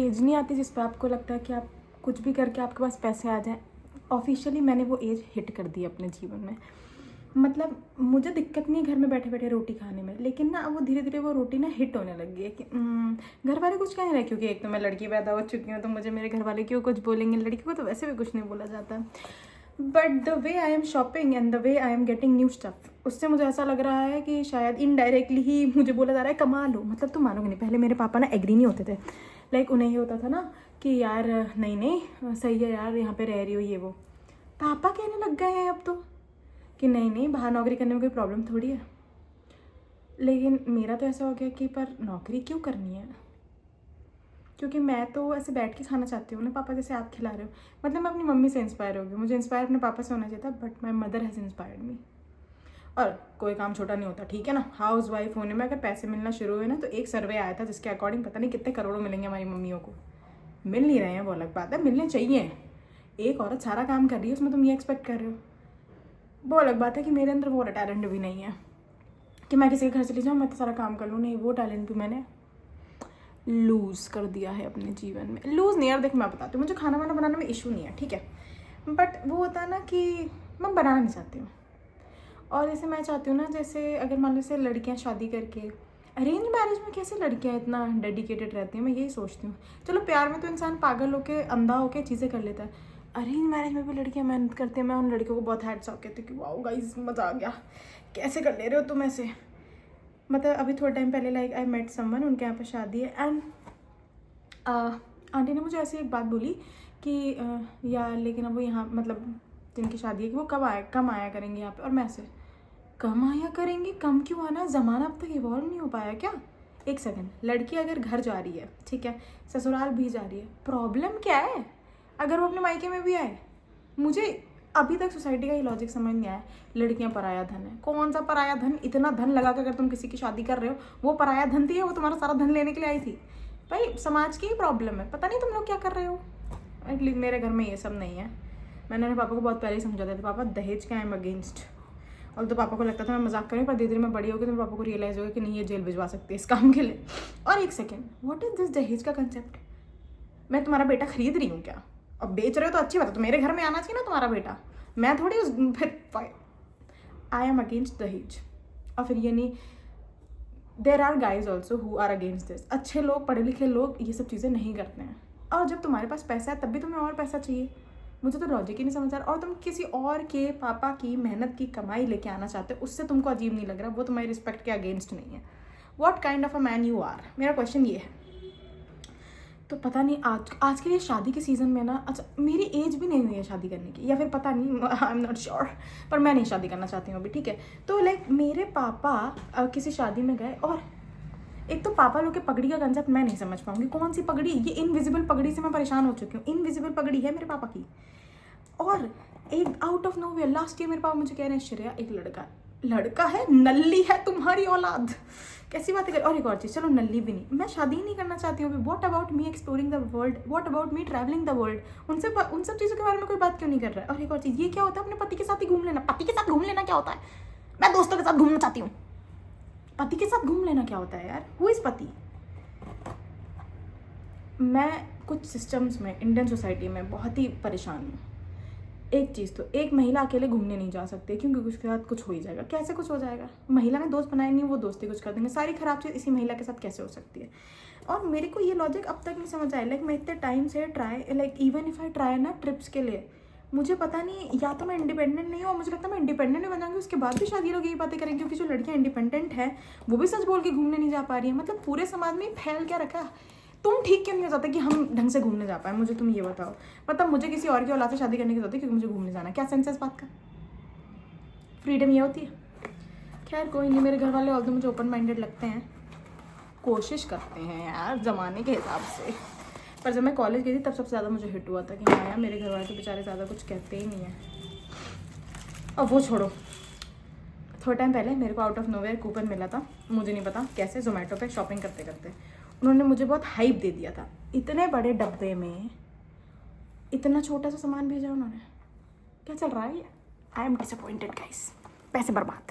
As नहीं आती जिस पे आपको लगता है कि आप कुछ भी करके आपके पास पैसे आ जाएं। ऑफिशियली मैंने वो एज हिट कर दी अपने जीवन में। मतलब मुझे दिक्कत नहीं है घर में बैठे बैठे रोटी खाने में, लेकिन ना वो धीरे धीरे वो रोटी ना हिट होने लग गई है कि घर वाले कुछ कह रहे हैं, क्योंकि एक तो मैं लड़की पैदा हो चुकी हूँ तो मुझे मेरे घर वाले क्यों कुछ बोलेंगे। लड़की को तो वैसे भी कुछ नहीं बोला जाता। But the way I am shopping and the way I am getting new stuff, उससे मुझे ऐसा लग रहा है कि शायद इनडायरेक्टली ही मुझे बोला जा रहा है कमा लो। मतलब तुम मानोगे नहीं, पहले मेरे पापा ना एग्री नहीं होते थे। लाइक उन्हें ये होता था ना कि यार नहीं नहीं सही है यार, यहाँ पे रह रही हो ये वो। पापा कहने लग गए हैं अब तो कि नहीं नहीं बाहर नौकरी करने में कोई प्रॉब्लम थोड़ी है। लेकिन मेरा तो ऐसा हो गया कि पर नौकरी क्यों करनी है, क्योंकि मैं तो ऐसे बैठ के खाना चाहती हूँ ना पापा, जैसे आप खिला रहे हो। मतलब मैं अपनी मम्मी से इंस्पायर हो गई, मुझे इंस्पायर अपने पापा से होना चाहिए था, but my mother has inspired me. और कोई काम छोटा नहीं होता, ठीक है ना। हाउस वाइफ होने में अगर पैसे मिलना शुरू हुए ना, तो एक सर्वे आया था जिसके अकॉर्डिंग पता नहीं कितने करोड़ों मिलेंगे हमारी मम्मियों को। मिल नहीं रहे हैं वो अलग बात है, मिलने चाहिए। एक औरत सारा काम कर रही है, उसमें तुम ये एक्सपेक्ट कर रहे हो, वो अलग बात है कि मेरे अंदर वो टैलेंट भी नहीं है कि मैं किसी के घर चली जाऊँ मैं तो सारा काम कर लूँ। नहीं, वो टैलेंट भी मैंने लूज़ कर दिया है अपने जीवन में। लूज़ नहीं यार, देख मैं बताती हूँ, मुझे खाना वाना बनाने में इशू नहीं है, ठीक है। बट वो होता है ना कि मैं बनाना नहीं चाहती हूँ। और जैसे मैं चाहती हूँ ना, जैसे अगर मान लो से लड़कियाँ शादी करके, अरेंज मैरिज में कैसे लड़कियाँ इतना डेडिकेटेड रहती हैं, मैं यही सोचती हूँ। चलो प्यार में तो इंसान पागल होके अंधा होके चीज़ें कर लेता है, अरेंज मैरिज में भी लड़कियाँ मेहनत करती हैं। मैं उन लड़कियों को बहुत हैट्स ऑफ कहती हूँ कि वाओ गाइस मज़ा आ गया, कैसे कर ले रहे हो तुम ऐसे। मतलब अभी थोड़ा टाइम पहले लाइक आई मेट समवन, उनके यहाँ पे शादी है एंड आंटी ने मुझे ऐसी एक बात बोली कि यार लेकिन अब वो यहाँ मतलब जिनकी शादी है कि वो कम आया करेंगे यहाँ पे। और मैं ऐसे कम आया करेंगी, कम क्यों आना है, ज़माना अब तक इवॉल्व नहीं हो पाया क्या। एक सेकंड, लड़की अगर घर जा रही है ठीक है, ससुराल भी जा रही है, प्रॉब्लम क्या है अगर वो अपने मायके में भी आए। मुझे अभी तक सोसाइटी का ये लॉजिक समझ नहीं आया, लड़कियां पराया धन है। कौन सा पराया धन, इतना धन लगा कर अगर तुम किसी की शादी कर रहे हो, वो पराया धन थी, वो तुम्हारा सारा धन लेने के लिए आई थी। भाई समाज की ही प्रॉब्लम है, पता नहीं तुम लोग क्या कर रहे हो। एटलीस्ट मेरे घर में ये सब नहीं है। मैंने अपने पापा को बहुत पहले ही समझा दिया था, पापा दहेज का आई एम अगेंस्ट। और तो पापा को लगता था मैं मजाक करूँ, पर धीरे धीरे मैं बड़ी होगी तो पापा को रियलाइज़ होगा कि नहीं ये जेल भिजवा सकती है इस काम के लिए। और एक सेकेंड, व्हाट इज दिस दहेज का कंसेप्ट। मैं तुम्हारा बेटा खरीद रही हूँ क्या, अब बेच रहे हो तो अच्छी बात है, तो मेरे घर में आना चाहिए ना तुम्हारा बेटा, मैं थोड़ी उस फिर आई एम अगेंस्ट दहेज। और फिर ये नहीं, there are guys also who are against this. अच्छे लोग, पढ़े लिखे लोग ये सब चीज़ें नहीं करते हैं। और जब तुम्हारे पास पैसा है तब भी तुम्हें और पैसा चाहिए। मुझे तो लॉजिक ही नहीं समझ आ रहा। और तुम किसी और के पापा की मेहनत की कमाई लेके आना चाहते हो, उससे तुमको अजीब नहीं लग रहा, वो तुम्हारी रिस्पेक्ट के अगेंस्ट नहीं है। What kind of a man you are, मेरा क्वेश्चन ये है। तो पता नहीं आज के लिए शादी के सीज़न में ना, अच्छा मेरी एज भी नहीं हुई है शादी करने की, या फिर पता नहीं, आई एम नॉट श्योर, पर मैं नहीं शादी करना चाहती हूँ अभी, ठीक है। तो लाइक मेरे पापा किसी शादी में गए, और एक तो पापा लोग के पगड़ी का कंसेप्ट मैं नहीं समझ पाऊंगी। कौन सी पगड़ी, ये इनविजिबल पगड़ी से मैं परेशान हो चुकी हूँ। इनविजिबल पगड़ी है मेरे पापा की, और एक out of nowhere last year मेरे पापा मुझे कह रहे हैं श्रेया एक लड़का है, नल्ली है तुम्हारी औलाद, कैसी बातें कर। और एक और चीज़, चलो नल्ली भी नहीं, मैं शादी ही नहीं करना चाहती हूँ। What about me exploring the world, what about me travelling the world, उन सब चीज़ों के बारे में कोई बात क्यों नहीं कर रहा है। और एक और चीज़, ये क्या होता है अपने पति के साथ ही घूम लेना। पति के साथ घूम लेना क्या होता है, मैं दोस्तों के साथ घूमना चाहती हूँ। पति के साथ घूम लेना क्या होता है यार, हु इज़ पति। मैं कुछ सिस्टम्स में इंडियन सोसाइटी में बहुत ही परेशान हूँ। एक चीज़ तो, एक महिला अकेले घूमने नहीं जा सकती क्योंकि उसके साथ कुछ हो ही जाएगा। कैसे कुछ हो जाएगा, महिला ने दोस्त बनाए नहीं, वो दोस्ती कुछ कर देंगे। सारी खराब चीज़ इसी महिला के साथ कैसे हो सकती है। और मेरे को ये लॉजिक अब तक नहीं समझ आया। लाइक मैं इतने टाइम से इवन इफ आई ट्राई ना ट्रिप्स के लिए, मुझे पता नहीं, या तो मैं इंडिपेंडेंट नहीं हूँ, और मुझे लगता है मैं इंडिपेंडेंट नहीं बनाऊंगी उसके बाद भी शादी लोग यही बातें करेंगे, क्योंकि जो लड़कियाँ इंडिपेंडेंट है वो भी सच बोल के घूमने नहीं जा पा रही है। मतलब पूरे समाज में फैल क्या रखा। तुम ठीक क्यों नहीं हो जाता कि हम ढंग से घूमने जा पाए, मुझे तुम ये बताओ। मतलब मुझे किसी और की औलाद से शादी करने की जरूरत है क्योंकि मुझे घूमने जाना है, क्या सेंस है इस बात का। फ्रीडम ये होती है। खैर कोई नहीं, मेरे घर वाले ऑल्दो मुझे ओपन माइंडेड लगते हैं, कोशिश करते हैं यार ज़माने के हिसाब से। पर जब मैं कॉलेज गई थी तब सबसे ज़्यादा मुझे हिट हुआ था कि हाँ यार मेरे घर वाले तो बेचारे ज़्यादा कुछ कहते ही नहीं है। और वो छोड़ो, थोड़ा टाइम पहले मेरे को आउट ऑफ नोवेयर कूपन मिला था, मुझे नहीं पता कैसे, जोमेटो पे शॉपिंग करते करते उन्होंने मुझे बहुत हाइप दे दिया था। इतने बड़े डब्बे में इतना छोटा सा सामान भेजा उन्होंने, क्या चल रहा है ये। आई एम डिसअपॉइंटेड गाइस, पैसे बर्बाद।